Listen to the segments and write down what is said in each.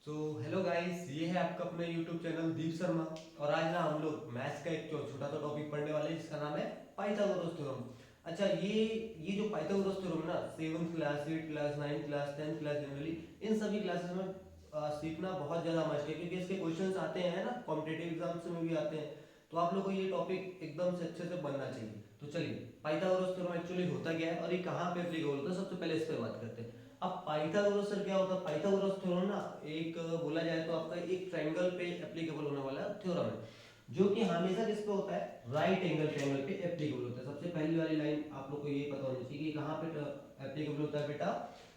तो hello guys, ये है आपका अपना यूट्यूब चैनल दीप शर्मा। और आज ना हम लोग मैथ्स का एक छोटा सा टॉपिक पढ़ने वाले हैं जिसका नाम है पाइथागोरस थ्योरम। अच्छा, ये जो पाइथागोरस थ्योरम ना 7th class, 8th class, 9th class, 10th class generally in सभी क्लासेस में सीखना बहुत ज़्यादा मस्ट है, क्योंकि इसके क्वेश्चंस आते हैं ना, कॉम्पिटेटिव एग्जाम्स में भी आते हैं। तो आप लोग को ये टॉपिक एकदम से अच्छे से बनना चाहिए। तो चलिए, पाइथागोरस थ्योरम एक्चुअली होता क्या है और ये कहाँ पे एप्लीकेबल होता है, सबसे पहले इस पर बात करते हैं। अब पाइथागोरस सर क्या होता है? पाइथागोरस थ्योरम ना एक बोला जाए तो आपका एक ट्रायंगल पे एप्लीकेबल होने वाला थ्योरम है, जो कि हमेशा किस पे होता है? राइट एंगल ट्रायंगल पे एप्लीकेबल होता है। सबसे पहली वाली लाइन आप लोग को ये पता होनी चाहिए कि कहाँ पे एप्लीकेबल होता है बेटा,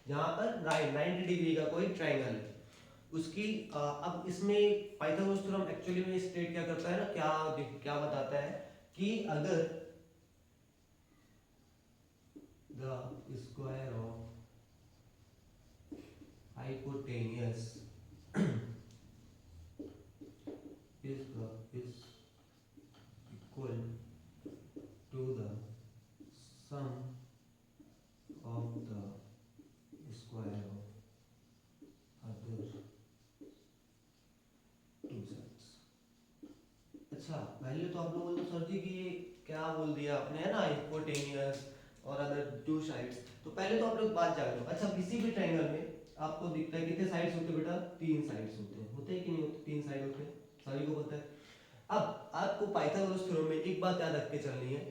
जहाँ पर राइट 90 डिग्री का कोई ट्रायंगल है उसकी। अब इसमें पाइथागोरस थ्योरम एक्चुअली में स्टेट क्या करता है ना, क्या बताता है कि अगर the square of hypotenuse is equal to the sum of the square of other two sides। अच्छा, पहले तो आप लोग बोल दो सर जी कि ये क्या बोल दिया आपने, है ना, hypotenuse और अदर टू साइड्स। तो पहले तो आप लोग बात जान लो। अच्छा, किसी भी ट्रायंगल में आपको दिखता है कितने साइड्स होते हैं बेटा? 3 साइड्स होते हैं कि नहीं होते? 3 साइड होते हैं, सभी को पता है। अब आपको पाइथागोरस थ्योरम में एक बात याद रख के चलनी है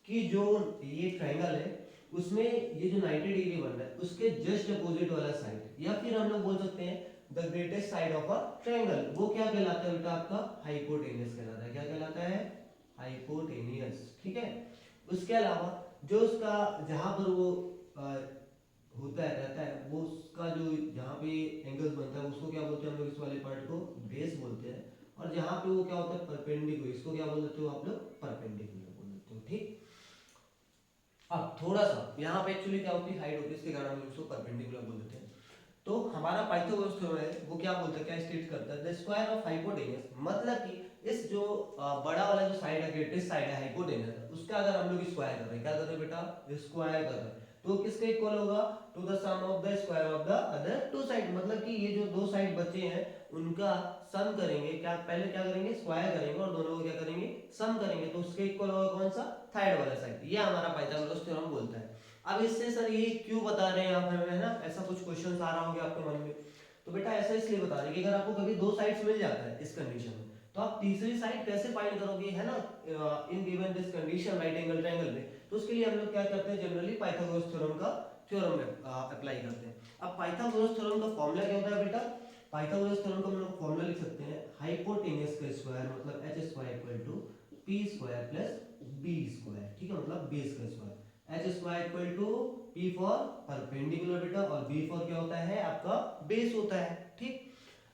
कि जो ये ट्रायंगल है उसमें ये जो 90 डिग्री बन रहा है उसके जस्ट अपोजिट वाला साइड, या फिर हम लोग बोल सकते हैं the greatest side of a triangle, वो क्या कहलाता है बेटा? आपका हाइपोटेनियस कहलाता है। क्या कहलाता है? हाइपोटेनियस। ठीक है। उसके अलावा जो उसका जहां पर वो आ, होता है रहता है, वो उसका जो जहाँ पे एंगल्स बनता है उसको क्या बोलते हैं हम लोग? इस वाले पार्ट को बेस बोलते हैं। और जहाँ पे वो क्या होता है? परपेंडिकुलर, इसको क्या बोल देते हो आप लोग? परपेंडिकुलर बोल देते हो। ठीक। अब थोड़ा सा यहाँ पे एक्चुअली क्या होती है? हाइट होती है, इसके कारण हम लोग इसको परपेंडिकुलर बोल देते हैं। तो हमारा पाइथागोरस थ्योरम है वो क्या बोलता है, क्या स्टेट करता है? द स्क्वायर ऑफ हाइपोटेनस, मतलब कि इस जो बड़ा वाला जो साइड है, ग्रेटेस्ट साइड है हाइपोटेनस, उसका अगर हम लोग स्क्वायर कर रहे हैं, क्या कर रहे हैं बेटा? स्क्वायर कर रहे हैं, तो किसके इक्वल होगा? To the sum of the square of the other two side. मतलब कि ये जो दो साइड बचे हैं उनका सम करेंगे। क्या पहले क्या करेंगे? स्क्वायर करेंगे और दोनों को क्या करेंगे? सम करेंगे, तो उसके इक्वल होगा कौन सा? थर्ड वाला साइड। ये हमारा पाइथागोरस थ्योरम बोलता है। अब इससे सर ये क्यों बता रहे हैं आप हमें, है ना, ऐसा कुछ क्वेश्चन आ रहा होगा आपके मन में। तो बेटा ऐसा इसलिए बता रहे हैं कि अगर आपको कभी दो साइड्स मिल जाता है इस कंडीशन में, तो आप तीसरी साइड कैसे फाइंड करोगे, है ना, in given this condition right angle triangle में। तो उसके लिए हम लोग क्या करते हैं? जनरली पाइथागोरस थ्योरम का थ्योरम में अप्लाई करते हैं। अब पाइथागोरस थ्योरम का फॉर्मूला क्या होता है बेटा? पाइथागोरस थ्योरम का हम लोग फॉर्मूला लिख सकते हैं, हाइपोटेनस का स्क्वायर मतलब h square equal to p square plus b square. ठीक है, मतलब बेस का square. h square equal to p for perpendicular बेटा, और b फॉर क्या होता है? आपका बेस होता है। ठीक।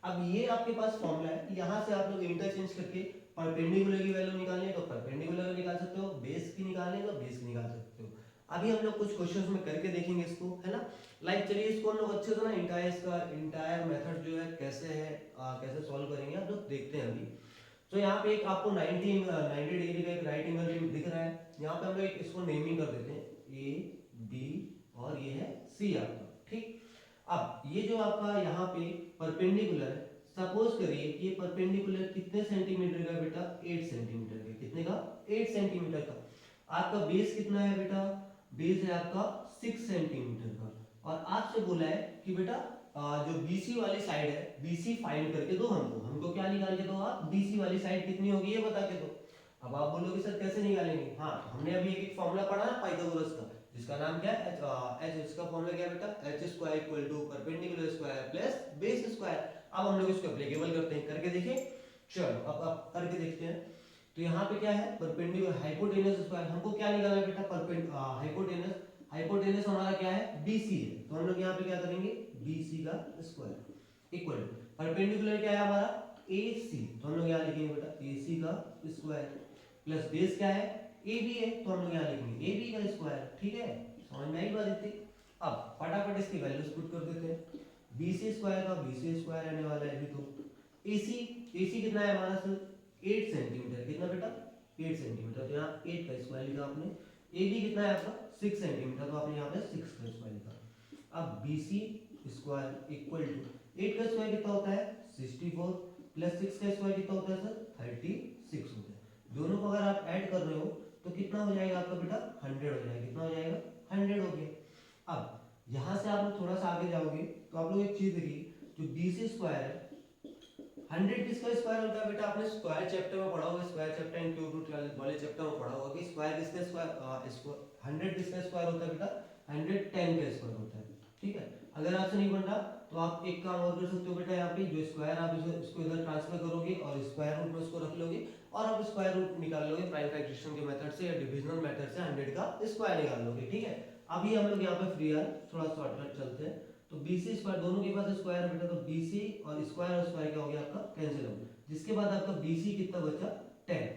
अब ये आपके पास फॉर्मूला है, यहाँ से आप लोग इंटरचेंज करके परपेंडिकुलर की वैल्यू निकालनी है तो परपेंडिकुलर निकाल सकते हो, बेस की निकालनी है तो बेस की निकाल सकते हो। अभी हम लोग कुछ क्वेश्चंस में करके देखेंगे इसको, है ना। लाइक चलिए इसको हम लोग अच्छे से ना इंटायर मेथड जो है कैसे है, कैसे सॉल्व करेंगे हम लोग देखते हैं अभी। तो यहाँ पे एक आपको 90 डिग्री का एक राइट एंगल दिख रहा है। यहाँ पे हम लोग इसको नेमिंग कर देते हैं ए बी और ये है सी आपका। ठीक। अब ये जो आपका यहाँ पे परपेंडिकुलर है, सपोज करिए कि ये परपेंडिकुलर कितने सेंटीमीटर का बेटा? 8 सेंटीमीटर का। कितने का? 8 सेंटीमीटर का। आपका बेस कितना है बेटा? बेस है आपका 6 सेंटीमीटर का। और आपसे बोला है कि बेटा जो बीसी वाली साइड है, बीसी फाइंड करके दो हमको। हमको क्या निकाल के दो आप? बीसी वाली साइड कितनी होगी ये बता के दो। अब आप बोलोगे सर कैसे निकालेंगे? हाँ, हमने अभी एक फॉर्मूला पढ़ा ना पाइथागोरस का, जिसका नाम क्या है? एच। इसका फॉर्मूला क्या है बेटा? H square equal to perpendicular square plus base square. अब हम लोग इसको एप्लीकेबल करते हैं, करके देखिए। चलो अब करके देखते हैं। तो यहाँ पे क्या है? परपेंडिकुलर हाइपोटेनस स्क्वायर, हमको क्या निकालना है बेटा? हाइपोटेनस। हाइपोटेनस हमारा क्या है? बीसी है, तो हम लोग यहाँ पे क्या करेंगे? बीसी का स्क्वायर इक्वल परपेंडिकुलर क्या है हमारा? एसी, तो हम लोग यहाँ लिखेंगे बेटा एसी का स्क्वायर प्लस बेस क्या है? ए बी है, तो हम लोग यहाँ लिखेंगे ए बी का स्क्वायर। ठीक है, समझ में आई बात इतनी। अब फटाफट इसकी वैल्यूज पुट कर देते हैं। बी सी स्क्वायर का बी सी स्क्वायर आने वाला है अभी। तो एसी, एसी कितना है हमारा सर? 8 सेंटीमीटर। कितना बेटा? 8 सेंटीमीटर, तो यहाँ 8 का स्क्वायर लिखा आपने। ए बी कितना है आपका? 6 सेंटीमीटर, तो आपने यहाँ पे 6 का स्क्वायर लिखा। अब B C square equal to 8 का स्क्वायर कितना होता है? 64 प्लस 6 का स्क्वायर कितना होता है सर 36 होता है। दोनों को अगर आप ऐड कर रहे हो तो कितना हो जाएगा आपका बेटा 100 हो जाएगा। कितना हो जाएगा 100 हो गया। अब यहाँ से आप लोग थोड़ा सा आगे जाओगे तो आप लोग एक चीज देखिए, जो BC स्क्वायर है 100 किसका स्क्वायर होता है बेटा, आपने स्क्वायर चैप्टर में पढ़ा होगा, square chapter and cube root वाले चैप्टर में पढ़ा होगा कि स्क्वायर किसका स्क्वायर 100 किसका स्क्वायर होता है बेटा 110 का स्क्वायर होता है। ठीक है, अगर आपसे नहीं बन रहा तो आप एक काम और कर सकते हो बेटा, यहाँ पे जो स्क्वायर आप इसको इधर ट्रांसफर करोगे और स्क्वायर रूट में उसको रख लोगे और आप स्क्वायर रूट निकाल लोगे प्राइम फ्रैक्शन के मेथड से या डिविजनल मेथड से 100 का स्क्वायर निकाल लोगे। ठीक है, अभी हम लोग यहाँ पे फ्री है, थोड़ा शॉर्टकट चलते हैं। तो BC स्क्वायर दोनों के पास स्क्वायर है बेटा, तो BC और स्क्वायर क्या हो गया आपका कैंसिल हो गया, जिसके बाद आपका BC कितना बचा 10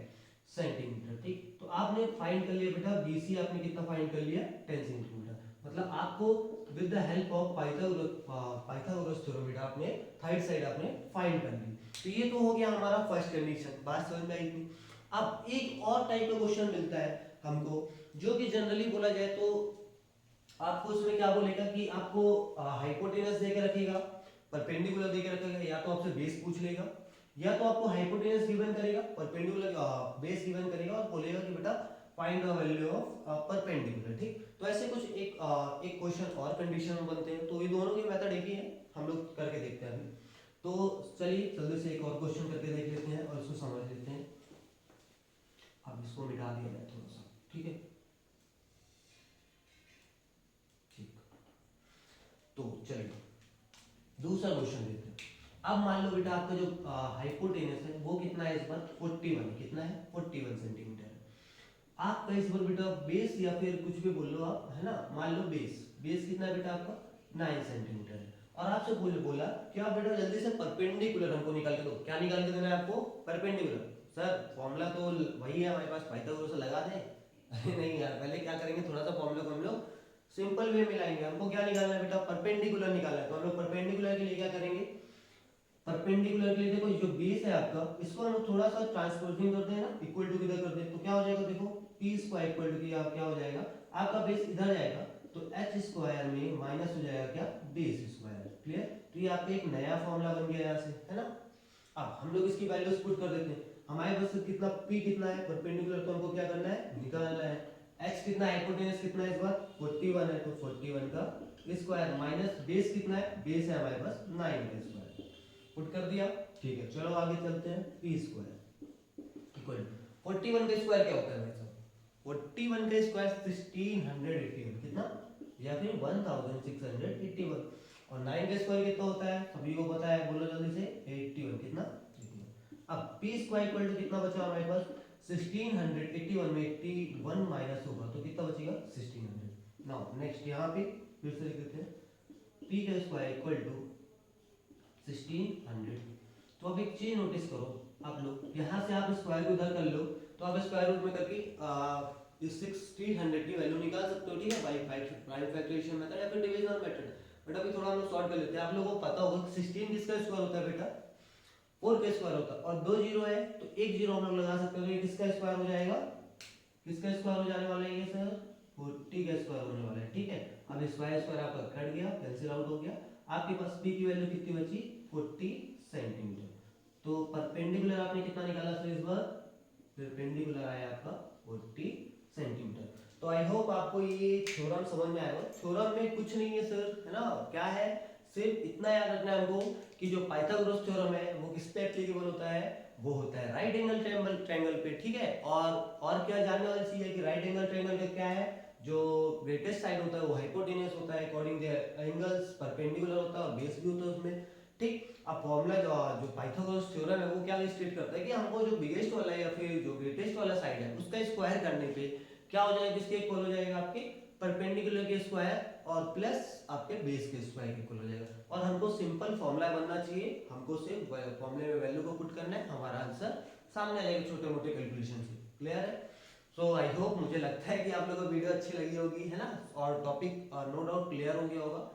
सेंटीमीटर। ठीक, तो आपने फाइंड कर लिया बेटा BC, आपने कितना फाइंड कर लिया 10 सेंटीमीटर। मतलब आपको with the help of Pythagoras theorem बेटा आपने थर्ड साइड आपने फाइंड कर ली। तो ये तो हो गया हमारा फर्स्ट कंडीशन, बात समझ में आई थी। अब एक और टाइप का क्वेश्चन मिलता है हमको, जो कि जनरली बोला जाए तो आपको उसमें क्या बोलेगा कि आपको हाइपोटेनस देकर रखेगा, परपेंडिकुलर देकर रखेगा, या तो आपसे बेस पूछ लेगा, या तो आपको हाइपोटेनस गिवन करेगा, परपेंडिकुलर बेस गिवन करेगा और बोलेगा कि बेटा find the value of perpendicular. ठीक, तो ऐसे कुछ एक क्वेश्चन और कंडीशन में बनते हैं, तो ये दोनों के मेथड एक ही है, हम लोग करके देखते हैं अभी। तो चलिए जल्दी से एक और क्वेश्चन करके देख लेते हैं और इसको समझ लेते हैं। अब इसको मिटा दिया जाए थोड़ा सा, ठीक है। तो चलिए दूसरा क्वेश्चन लेते हैं। अब मान लो बेटा आपका जो हाइपोटेनस है वो कितना है इस बार 41, कितना है 41 सेंटीमीटर है। आपका इस बार बेटा बेस या फिर कुछ भी बोल लो आप, है ना, मान लो बेस कितना है बेटा आपका 9 सेंटीमीटर है। और आपसे बोला क्या बेटा जल्दी से परपेंडिकुलर हमको निकाल के दो। क्या निकाल के देना है आपको परपेंडिकुलर। सर फॉर्मूला तो वही है हमारे पास, पाइथागोरस से लगा दें नहीं यार, पहले क्या करेंगे थोड़ा सा फॉर्मूला को हम लोग सिंपल वे में लाएंगे। हमको क्या निकालना है बेटा परपेंडिकुलर निकालना है, तो हम लोग परपेंडिकुलर के लिए क्या करेंगे, परपेंडिकुलर के लिए देखो जो बेस है आपका इसको हम लोग थोड़ा सा ट्रांसपोजिंग कर दें ना, इक्वल टू किधर कर दें, तो क्या हो जाएगा देखो p स्क्वायर इक्वल टू क्या हो जाएगा आपका बेस इधर जाएगा, तो h स्क्वायर में माइनस हो जाएगा क्या बेस स्क्वायर। क्लियर, तो ये आपका एक नया फॉर्मूला बन गया यहाँ से, है ना। अब हम लोग इसकी वैल्यूज पुट कर देते हैं। हमारे पास कितना p कितना है परपेंडिकुलर, तो हमको क्या करना है निकालना है। h कितना है हाइपोटेनस कितना है इस बार 41 है, तो 41 का स्क्वायर माइनस बेस कितना है, बेस है हमारे पास 9 का स्क्वायर, पुट कर दिया। ठीक है, चलो आगे चलते हैं। p स्क्वायर इक्वल 41 का स्क्वायर क्या होता है भाई साहब, 41 का स्क्वायर 1681 कितना, या फिर 1681, और 9 का स्क्वायर कितना होता है सभी को पता है, बोलो जल्दी से 81 कितना 81। अब p स्क्वायर इक्वल टू कितना बचा हमारे पास 1681 में 81 माइनस होगा तो कितना बचेगा 1600। नाउ नेक्स्ट यहाँ पे फिर से लिख देते हैं p का स्क्वायर इक्वल टू 1600। तो अब एक चीज नोटिस करो आप लोग, यहाँ से आप स्क्वायर को इधर कर लो तो आप स्क्वायर रूट में करके इस 1600 की वैल्यू निकाल सकते हो। ठीक है, बाय प्राइम फैक्टराइजेशन मेथड या फिर डिविजनल मेथड। बट अभी थोड़ा हम लोग सॉल्व कर लेते हैं। आप लोगों को पता होगा 16 किसका स्क्वायर होता है बेटा 4 का स्क्वायर होता है, और 2 जीरो है तो एक जीरो हम लोग लगा सकते हैं, तो किसका स्क्वायर हो जाएगा, किसका स्क्वायर हो जाने वाला है ये सर 40 का स्क्वायर होने वाला है। ठीक है, अब स्क्वायर स्क्वायर आपका कट गया, कैंसिल आउट हो गया, आपके पास p की वैल्यू कितनी बची 40 सेंटीमीटर। तो परपेंडिकुलर आपने कितना निकाला सर इस बार, परपेंडिकुलर आया आपका 40 सेंटीमीटर। तो आई होप आपको ये थ्योरम समझ में आएगा। थ्योरम में कुछ नहीं है सर, है ना, क्या है सिर्फ इतना याद रखना है हमको कि जो पाइथागोरस थ्योरम है वो किस पे एप्लीकेबल होता है, वो होता है राइट एंगल ट्रायंगल पे। ठीक है, और क्या जानने वाली चीज है कि राइट एंगल ट्रायंगल का क्या है, जो ग्रेटेस्ट साइड होता है वो हाइपोटेनस होता है अकॉर्डिंग देयर एंगल्स, परपेंडिकुलर होता है और बेस भी होता है उसमें। ठीक, अब फॉर्मूला जो पाइथागोरस थ्योरम है वो क्या स्टेट करता है कि हमको जो बिगेस्ट वाला है या फिर जो ग्रेटेस्ट वाला साइड है उसका स्क्वायर करने पे क्या हो जाएगा, किसके इक्वल हो जाएगा आपके परपेंडिकुलर के स्क्वायर और प्लस आपके बेस के स्क्वायर के इक्वल हो जाएगा। और हमको सिंपल फॉर्मूला बनना चाहिए, हमको सिर्फ फॉर्मूले में वैल्यू को पुट करना है, हमारा आंसर सामने आ जाएगा छोटे मोटे कैलकुलेशन से। क्लियर है, सो आई होप, मुझे लगता है कि आप लोगों को वीडियो अच्छी लगी होगी, है ना, और टॉपिक नो डाउट क्लियर हो गया होगा।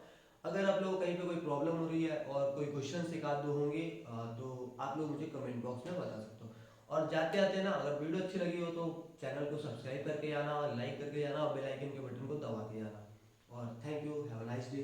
अगर आप लोगों को कहीं पे कोई प्रॉब्लम हो रही है और कोई क्वेश्चन एक आध दो होंगे तो आप लोग मुझे कमेंट बॉक्स में बता सकते हो। और जाते आते ना अगर वीडियो अच्छी लगी हो तो चैनल को सब्सक्राइब करके आना, लाइक करके जाना और बेल आइकन के बटन को दबा के जाना। और thank you, have a nice day.